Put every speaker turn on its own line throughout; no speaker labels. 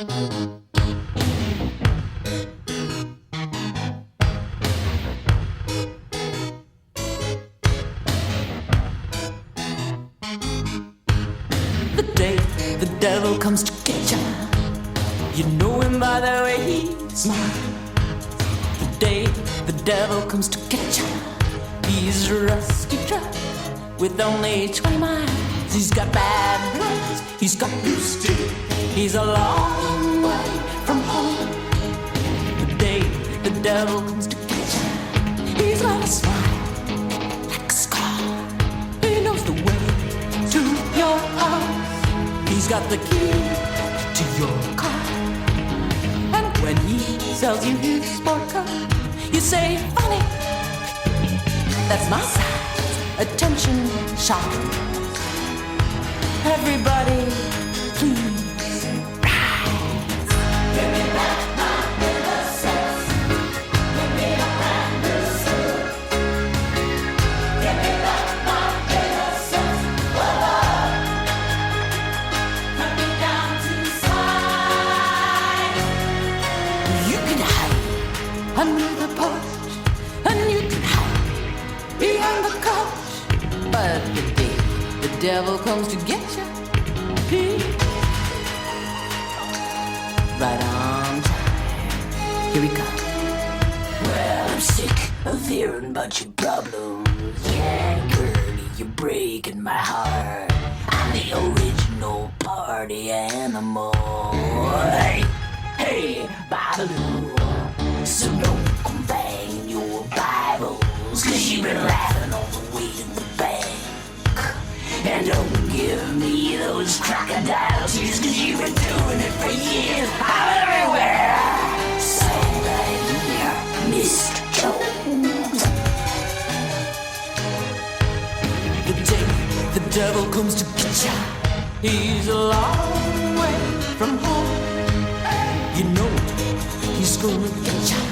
The day the devil comes to get ya, you know him by the way he smiles. The day the devil comes to get ya, he's a rusty truck with only 20 miles. He's got bad blood, he's got loose teeth, he's a long way from home. The day the devil comes to get ya, he's got a smile like a scar. He knows the way to your house. He's got the key to your car. And when he sells you his sport car, you say, funny, that's my size, attention shop. Everybody, please rise. Give me back my innocence. Give me a brand new suit. Give me back my innocence. Whoa. Put me down to size. You can hide under the porch, and you can hide behind the couch. But the day the devil comes to get you, right on time. Here we go. Well, I'm sick of hearing about your problems. Yeah, girlie, you're breaking my heart. I'm the original party animal. Hey, hey, Babaloo. So don't confine your Bibles, 'cause you've been laughing all the way to the bank. And don't give me those crocodile tears, 'cause you've been doing it for years. I'm everywhere. So right here, Mr. Jones. The day the devil comes to get ya, he's a long way from home. You know he's gonna get ya,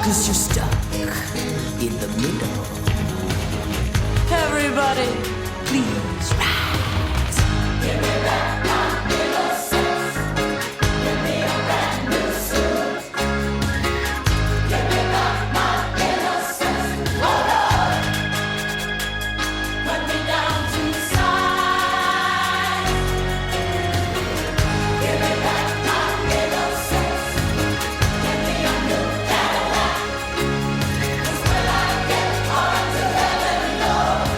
'cause you're stuck in the middle. Everybody, please rise. Give me back my innocence. Give me a brand new suit. Give me back my innocence. Hold on. Put me down to size. Give me back my innocence. Give me a new Cadillac. 'Cause when I get on to heaven, Lord,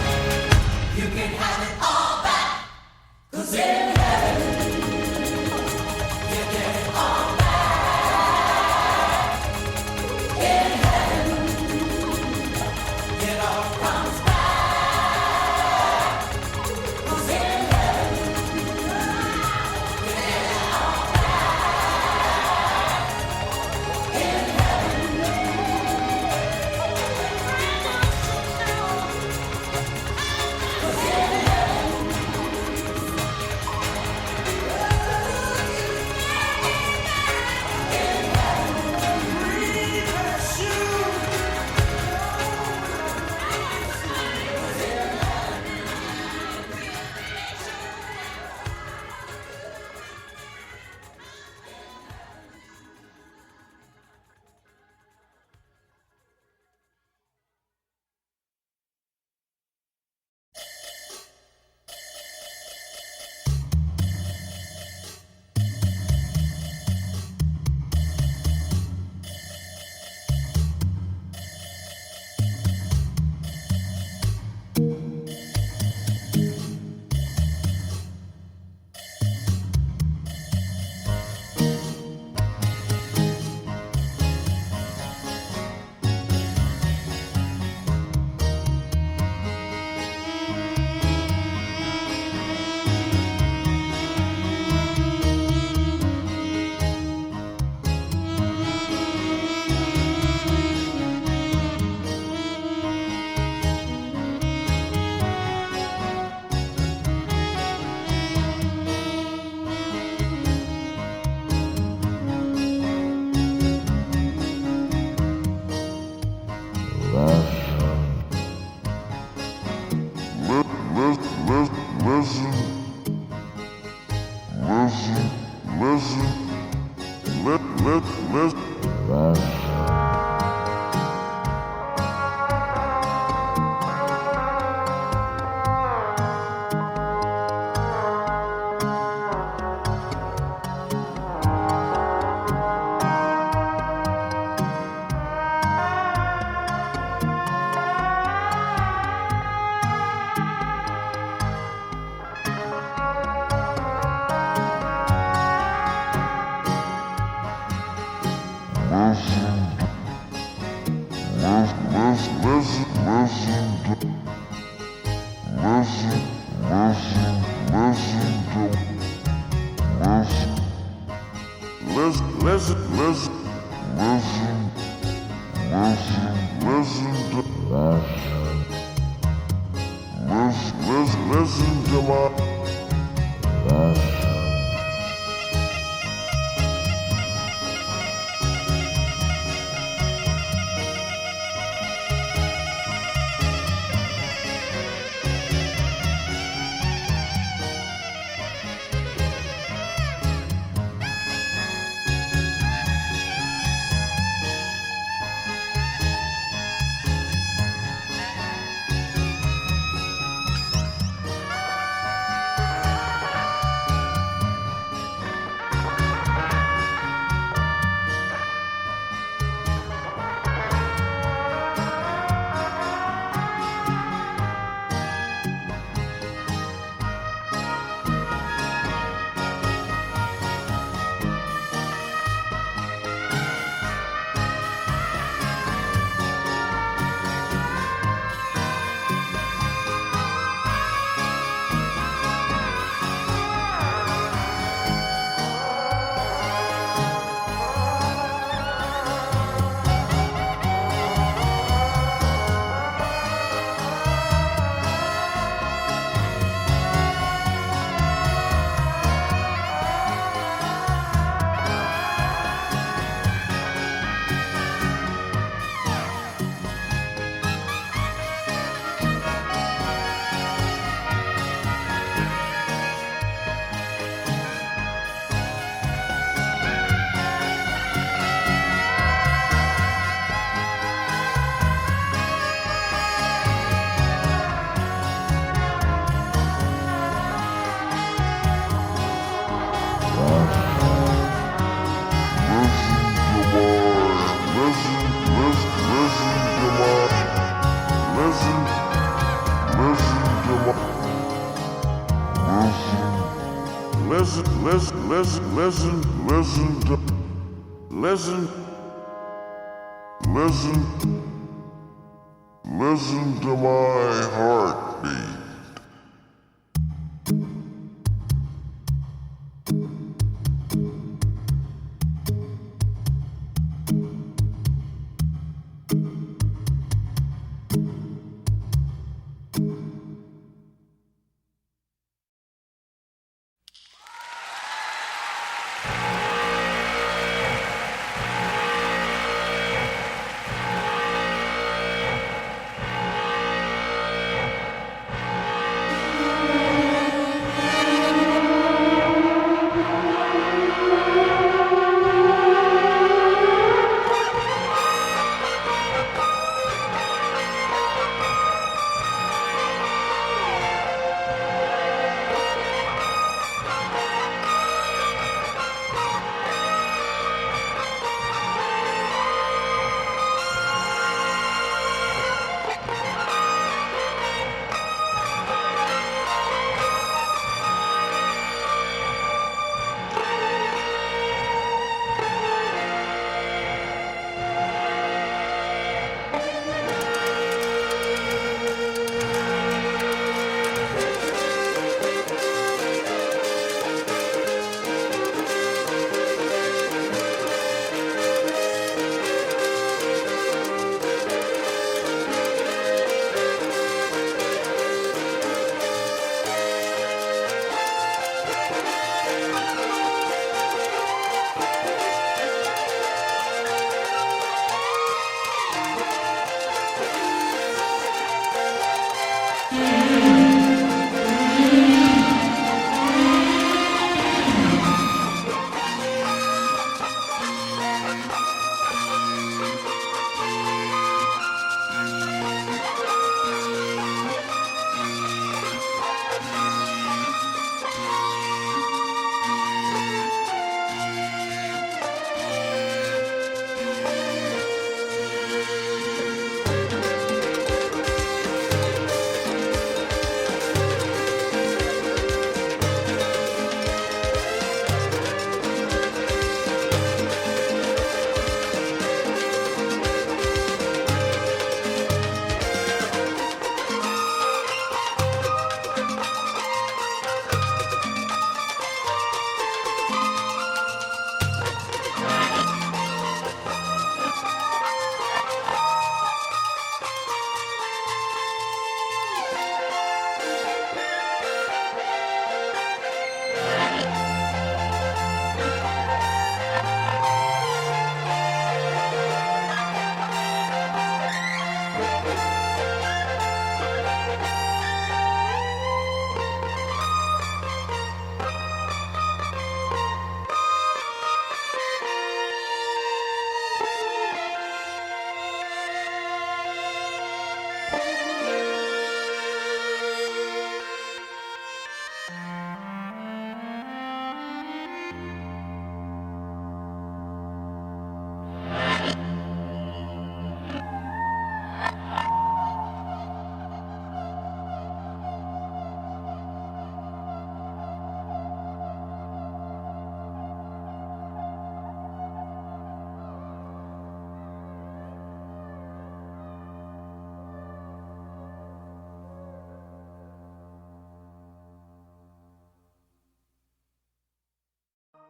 Listen to my heartbeat.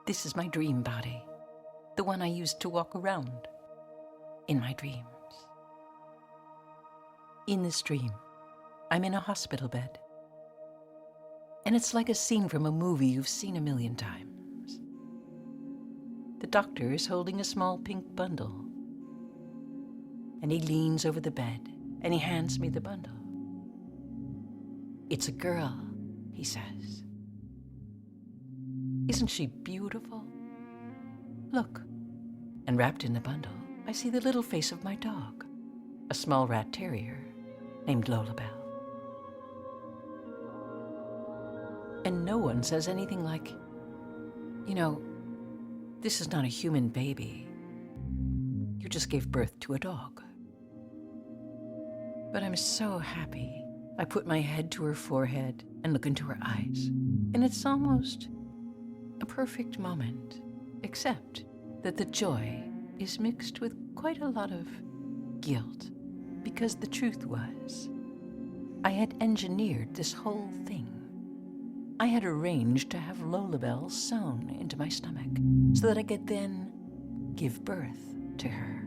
This is my dream body, the one I used to walk around in my dreams. In this dream, I'm in a hospital bed. And it's like a scene from a movie you've seen a million times. The doctor is holding a small pink bundle. And he leans over the bed and he hands me the bundle. "It's a girl," he says. "Isn't she beautiful? Look." And wrapped in the bundle, I see the little face of my dog, a small rat terrier named Lolabelle. And no one says anything like, "You know, this is not a human baby. You just gave birth to a dog." But I'm so happy. I put my head to her forehead and look into her eyes. And it's almost a perfect moment, except that the joy is mixed with quite a lot of guilt. Because the truth was, I had engineered this whole thing. I had arranged to have Lolabelle sewn into my stomach so that I could then give birth to her.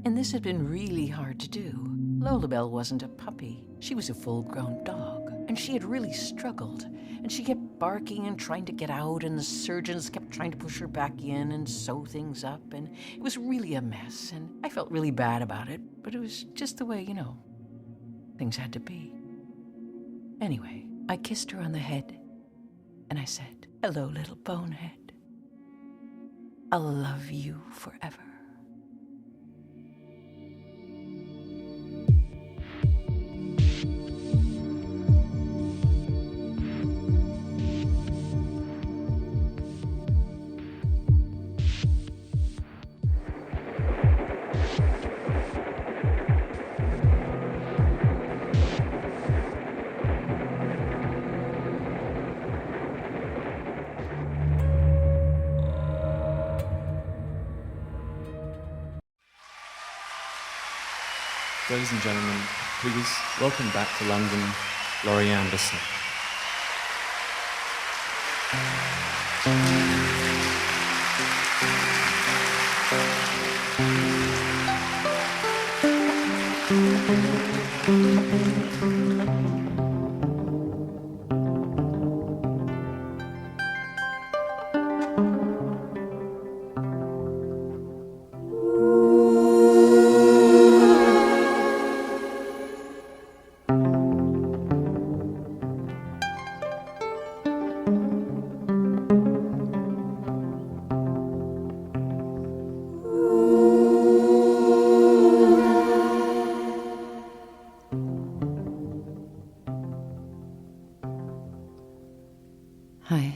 And this had been really hard to do. Lolabelle wasn't a puppy. She was a full-grown dog, and she had really struggled. And she kept barking and trying to get out, and the surgeons kept trying to push her back in and sew things up, and it was really a mess, and I felt really bad about it, but it was just the way, things had to be. Anyway, I kissed her on the head, and I said, "Hello, little bonehead. I'll love you forever."
Ladies and gentlemen, please welcome back to London, Laurie Anderson.
Hi.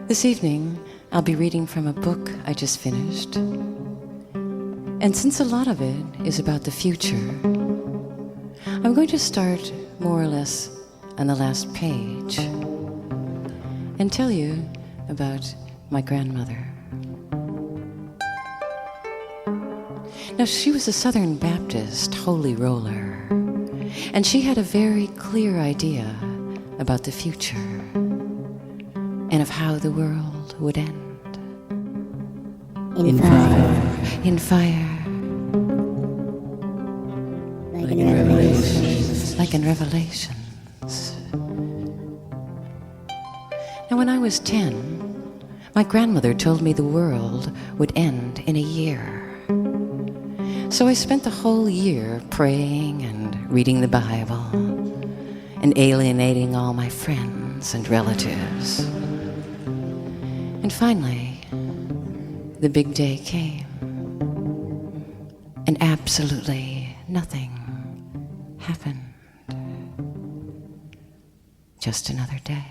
This evening, I'll be reading from a book I just finished. And since a lot of it is about the future, I'm going to start more or less on the last page and tell you about my grandmother. Now, she was a Southern Baptist holy roller, and she had a very clear idea about the future and of how the world would end. In fire. In fire. Like in Revelations. Like in Revelations. Now, when I was 10, my grandmother told me the world would end in a year. So I spent the whole year praying and reading the Bible and alienating all my friends and relatives. And finally, the big day came, and absolutely nothing happened. Just another day.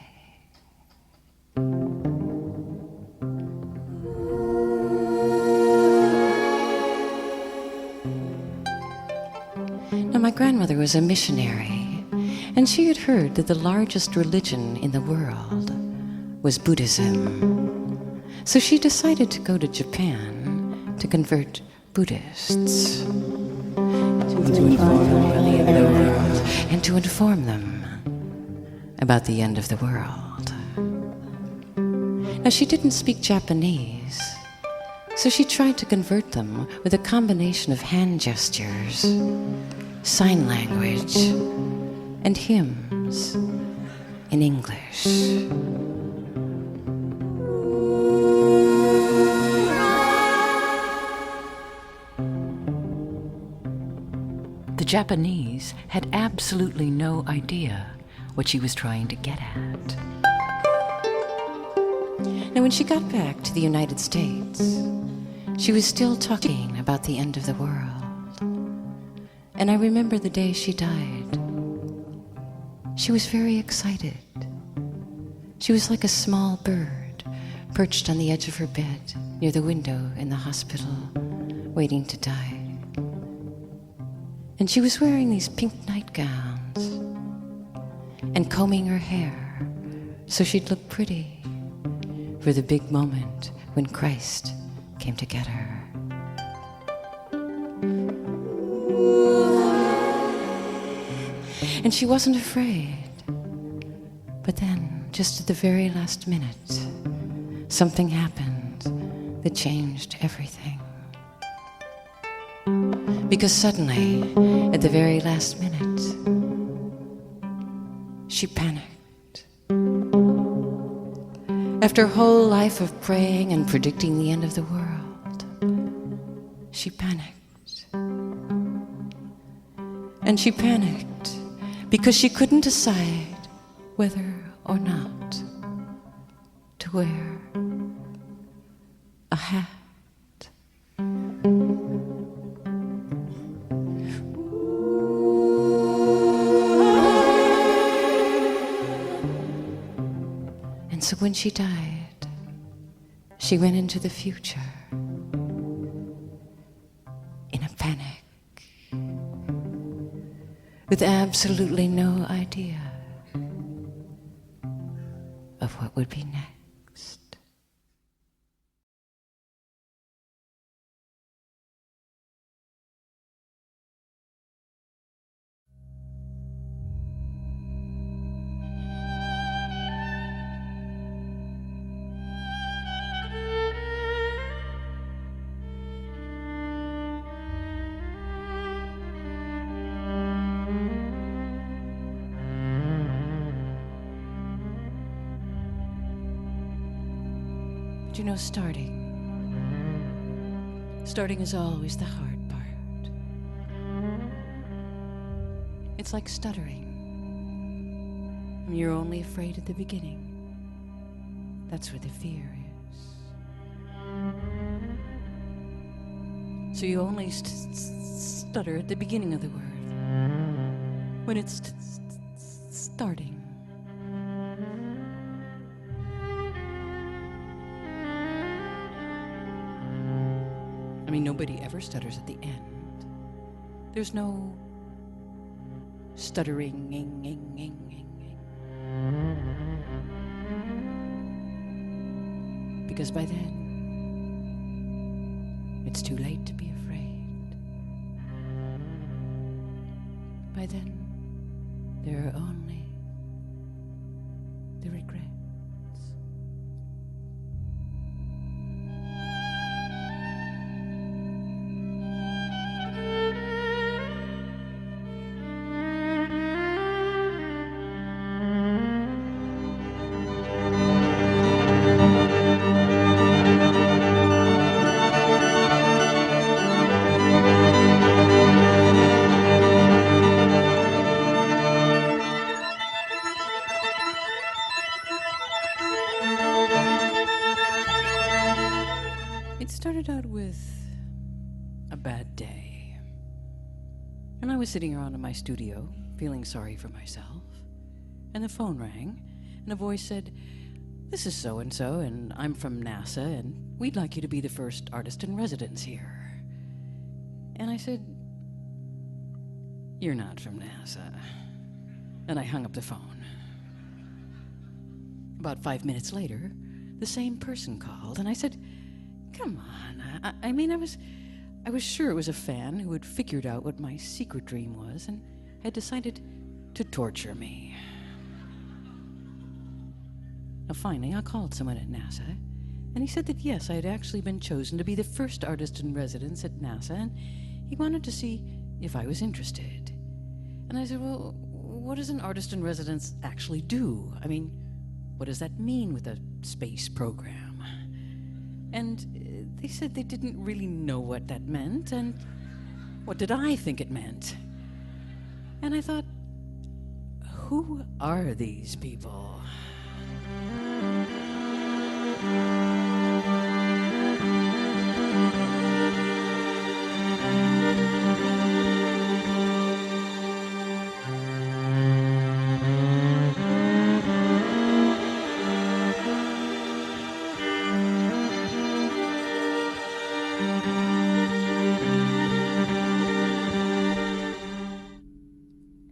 Now, my grandmother was a missionary, and she had heard that the largest religion in the world was Buddhism. So she decided to go to Japan to convert Buddhists, to inform them about the end of the world. Now, she didn't speak Japanese, so she tried to convert them with a combination of hand gestures, sign language, and hymns in English. The Japanese had absolutely no idea what she was trying to get at. Now, when she got back to the United States, she was still talking about the end of the world. And I remember the day she died. She was very excited. She was like a small bird perched on the edge of her bed near the window in the hospital, waiting to die. And she was wearing these pink nightgowns and combing her hair so she'd look pretty for the big moment when Christ came to get her. And she wasn't afraid. But then, just at the very last minute, something happened that changed everything. Because suddenly, at the very last minute, she panicked. After a whole life of praying and predicting the end of the world, she panicked. And she panicked because she couldn't decide whether or not to wear a hat. And so when she died, she went into the future in a panic, with absolutely no idea of what would be next. You know, starting is always the hard part. It's like stuttering. I mean, you're only afraid at the beginning. That's where the fear is. So you only stutter at the beginning of the word, when it's starting. I mean, nobody ever stutters at the end. There's no stuttering. Because by then, it's too late to be afraid. By then, there are only the regrets. Sitting around in my studio, feeling sorry for myself, and the phone rang, and a voice said, "This is so-and-so, and I'm from NASA, and we'd like you to be the first artist in residence here." And I said, "You're not from NASA." And I hung up the phone. About 5 minutes later, the same person called, and I said, "Come on, I mean, I was sure it was a fan who had figured out what my secret dream was and had decided to torture me." Now, finally, I called someone at NASA, and he said that yes, I had actually been chosen to be the first artist in residence at NASA, and he wanted to see if I was interested. And I said, well, what does an artist in residence actually do? I mean, what does that mean with a space program? And they said they didn't really know what that meant, and what did I think it meant? And I thought, who are these people?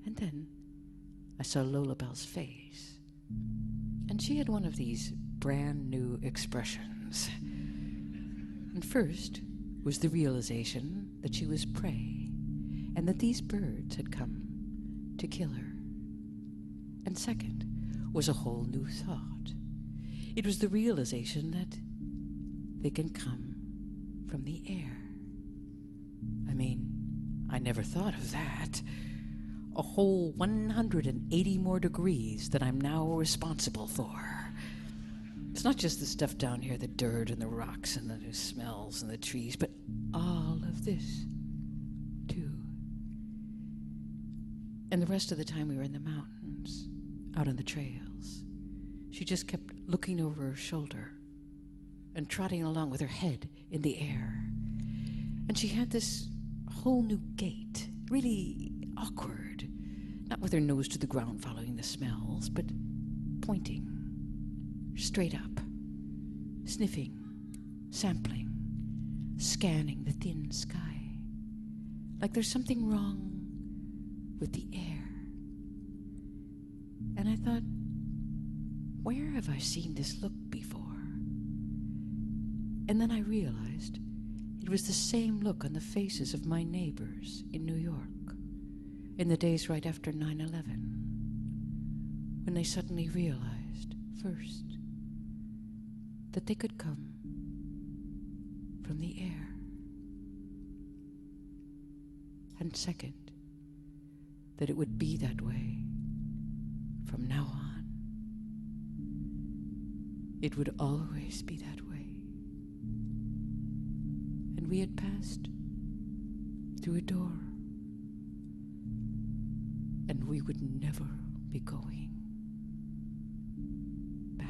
And then I saw Lola Bell's face, and she had one of these brand new expressions. And first was the realization that she was prey, and that these birds had come to kill her. And second was a whole new thought. It was the realization that they can come from the air. I mean, I never thought of that. A whole 180 more degrees that I'm now responsible for. It's not just the stuff down here, the dirt and the rocks and the smells and the trees, but all of this, too. And the rest of the time we were in the mountains, out on the trails. She just kept looking over her shoulder and trotting along with her head in the air. And she had this whole new gait, really awkward, not with her nose to the ground following the smells, but pointing straight up, sniffing, sampling, scanning the thin sky, like there's something wrong with the air. And I thought, where have I seen this look before? And then I realized it was the same look on the faces of my neighbors in New York in the days right after 9/11, when they suddenly realized, first, that they could come from the air, and second, that it would be that way from now on. It would always be that way. And we had passed through a door, and we would never be going back.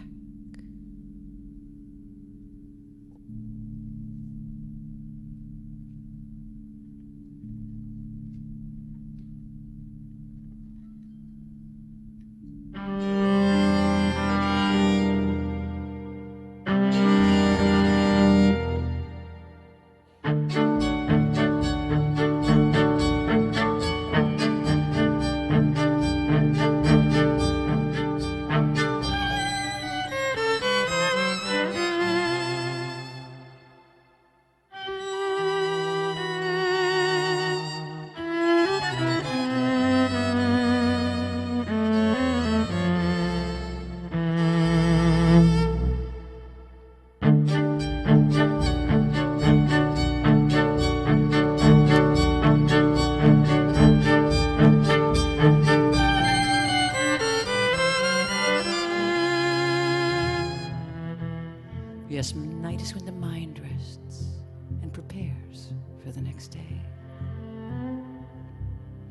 Yes, night is when the mind rests and prepares for the next day.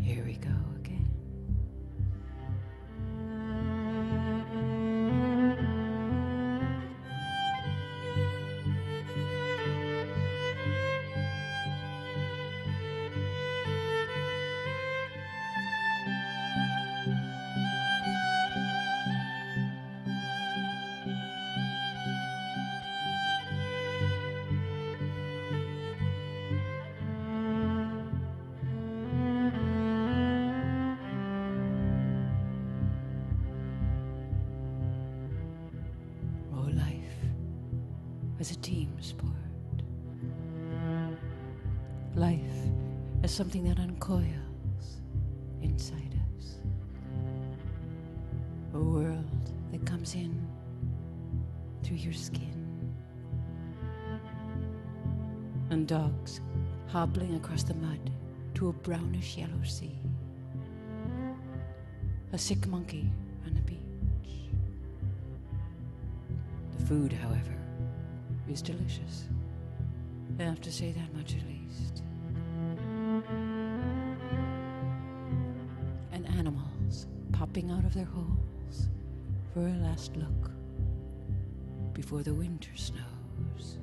Here we go again. As a team sport. Life as something that uncoils inside us. A world that comes in through your skin. And dogs hobbling across the mud to a brownish yellow sea. A sick monkey on the beach. The food, however, is delicious. I have to say that much at least. And animals popping out of their holes for a last look before the winter snows.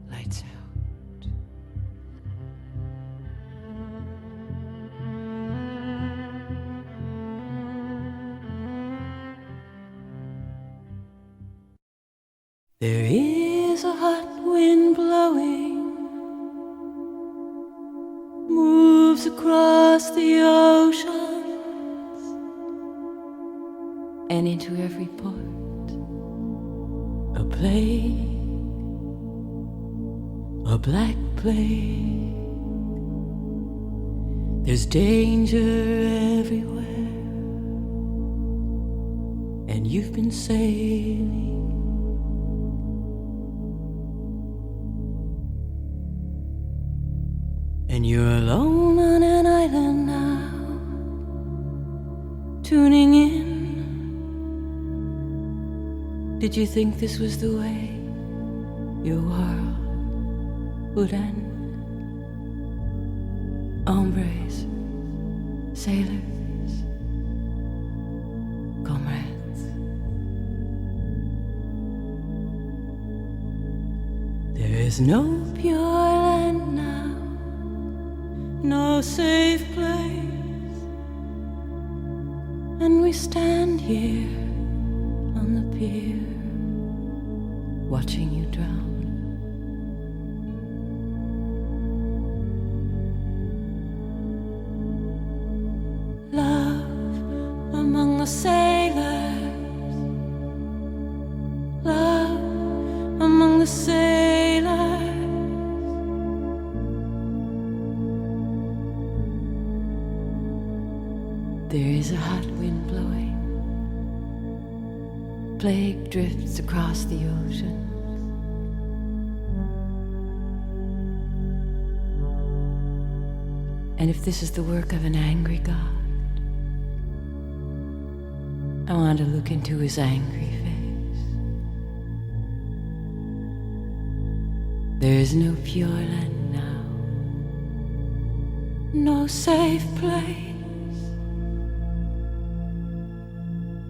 Lights out. There is a hot wind blowing, moves across the oceans and into every port. A plague, a black plague. There's danger everywhere, and you've been sailing. And you're alone on an island now, tuning in. Did you think this was the way your world would end? Hombres, sailors, comrades. There is no pure land now, no safe place, and we stand here on the pier, watching you drown. Love among the sailors, love among the sailors. There is a hot wind blowing, plague drifts across the ocean. And if this is the work of an angry God, I want to look into his angry face. There is no pure land now, no safe place.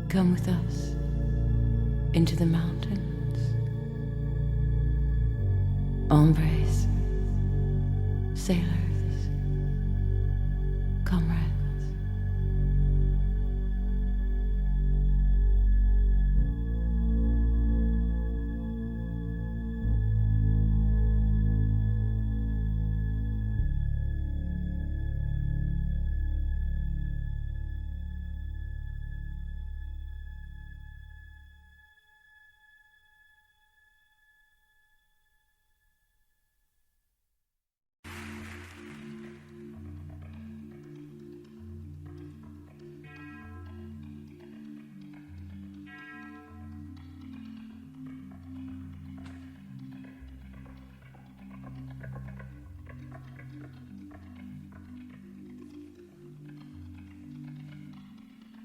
Come with us into the mountains. Hombres, sailors, comrades.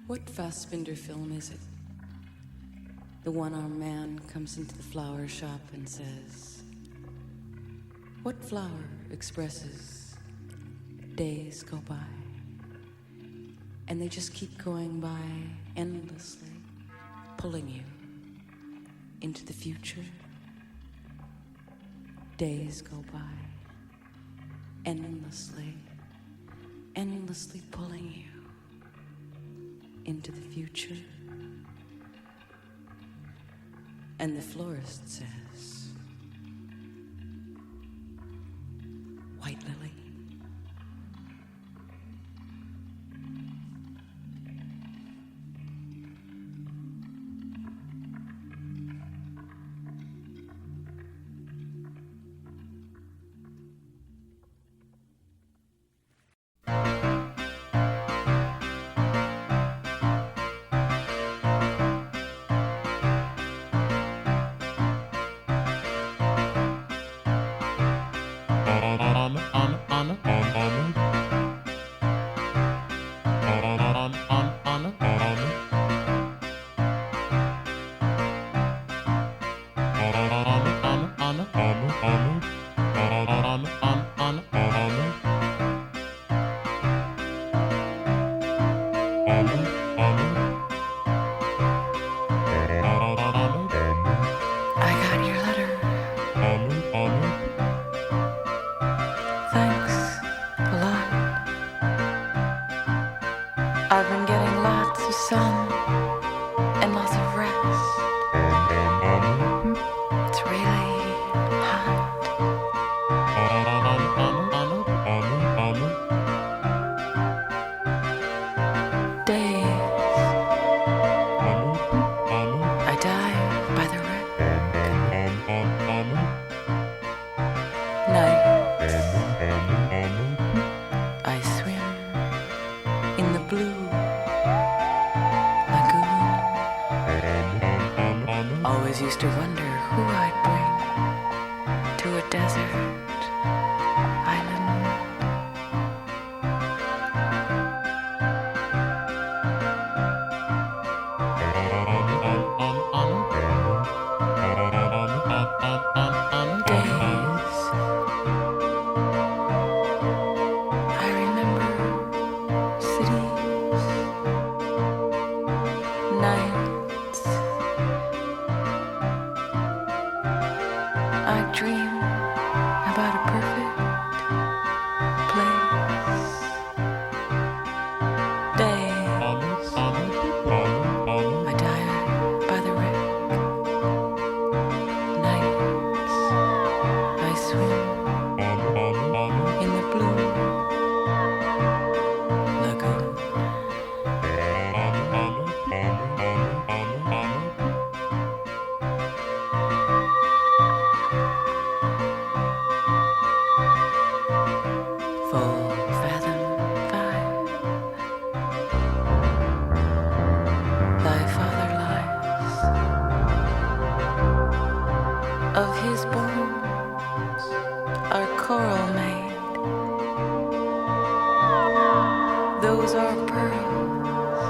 What Fassbinder film is it? The one-armed man comes into the flower shop and says, "What flower expresses days go by?" And they just keep going by endlessly, pulling you into the future. Days go by endlessly, endlessly pulling you into the future. And the florist says, "White lily." I got your letter. Thanks a lot. I've been getting lots of sun and lots of rest. It's really hot. Days I dive by the wreck. Nights I swim in the blue lagoon. Always used to wonder who I'd bring to a desert island. Days I remember cities. Nights I dream about a perfect place. Days I dive by the wreck. Nights I swim in the blue lagoon. Full fathom 5. Thy father lies. Of his bones are coral made. Those are pearls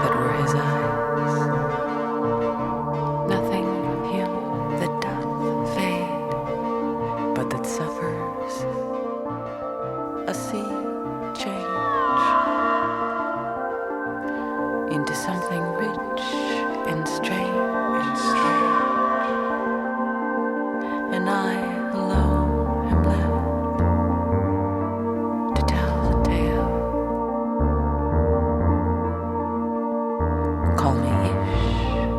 that were his eyes. Nothing of him that doth fade, but that suffers a sea change into something rich and strange. And I alone am left to tell the tale. Call me Ishmael.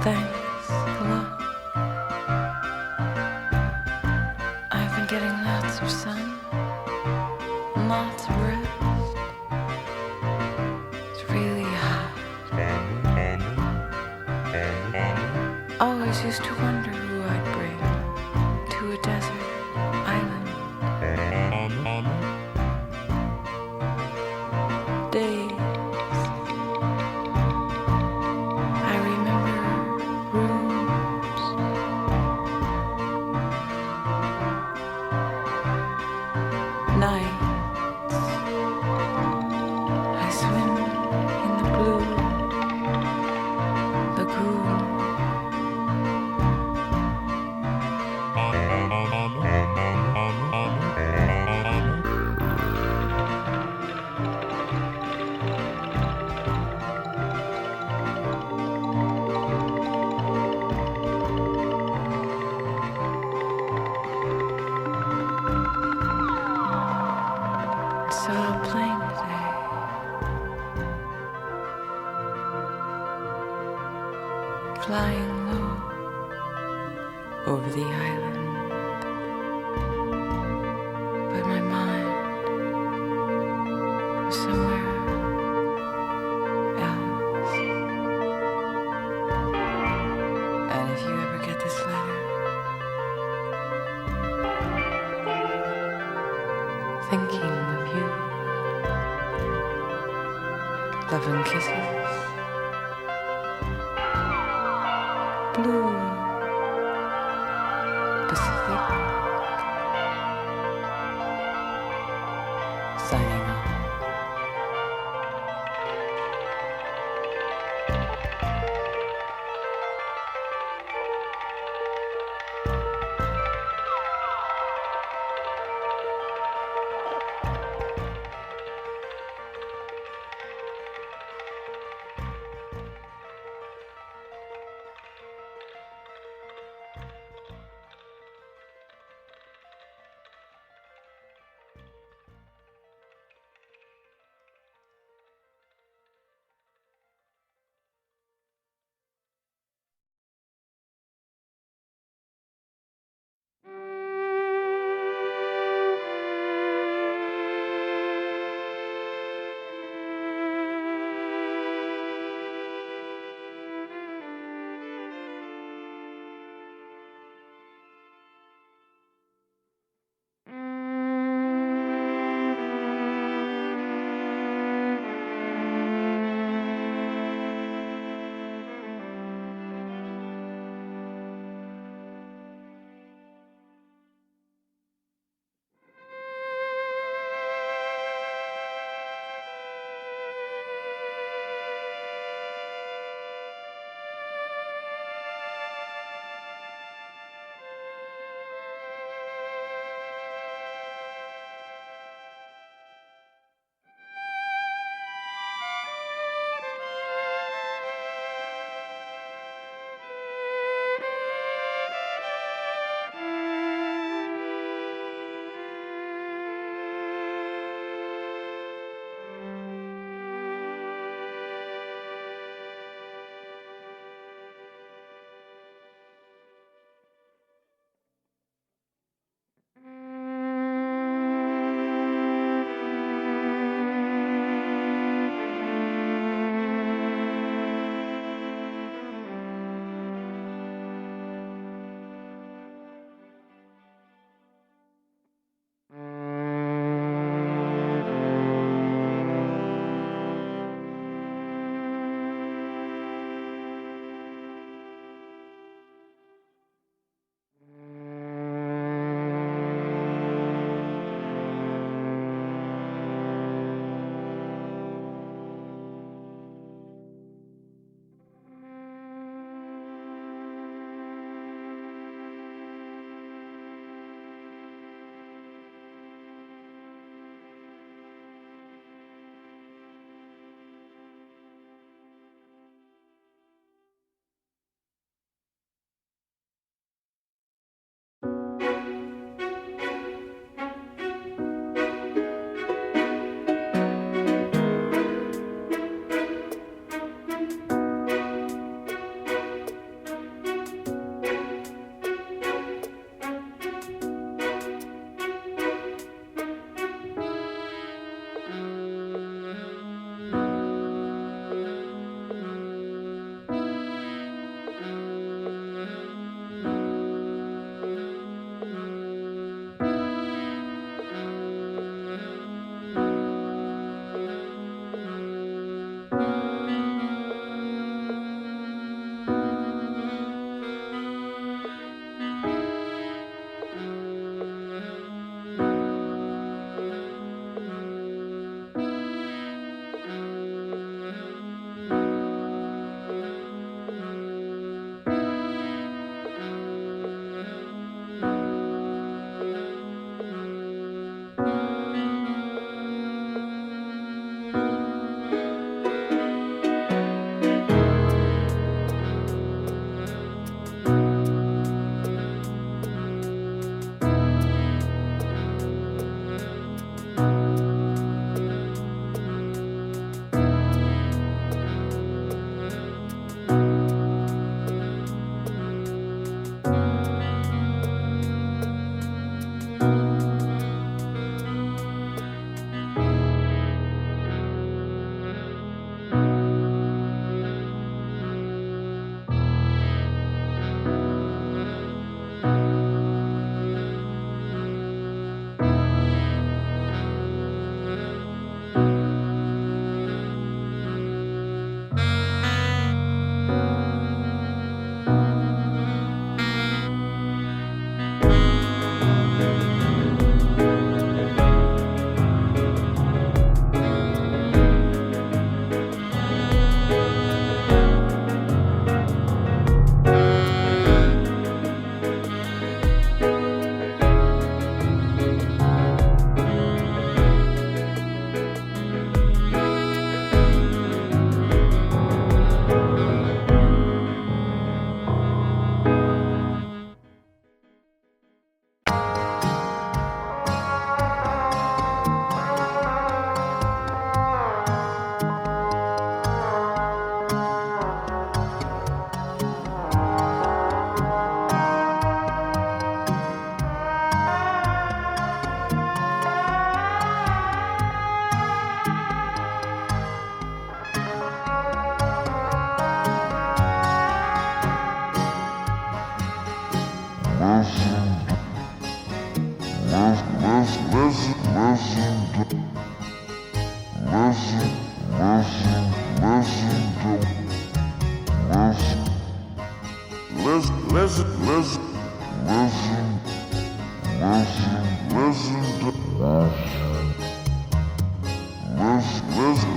Thanks a lot. I've been getting lots of sun, lots of rest. It's really hot. Always used to wonder who I'd bring to a desert island. Days I remember rooms. Nights I swim in the blue lagoon. flying low over the island, but my mind was somewhere else. And if you ever get this letter, thinking of you, love and kisses, blue Pacific, signing off.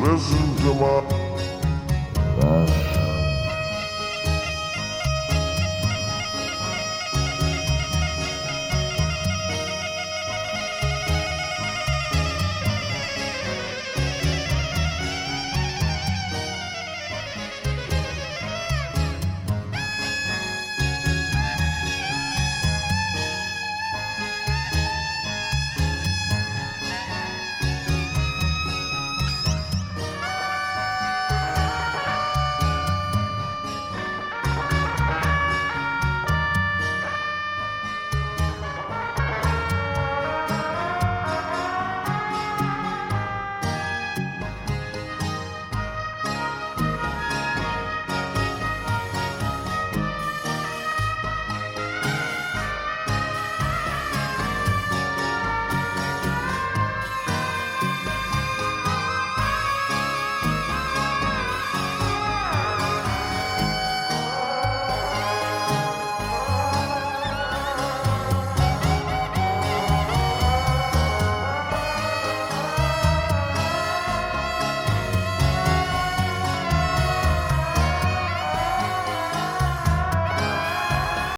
Listen to my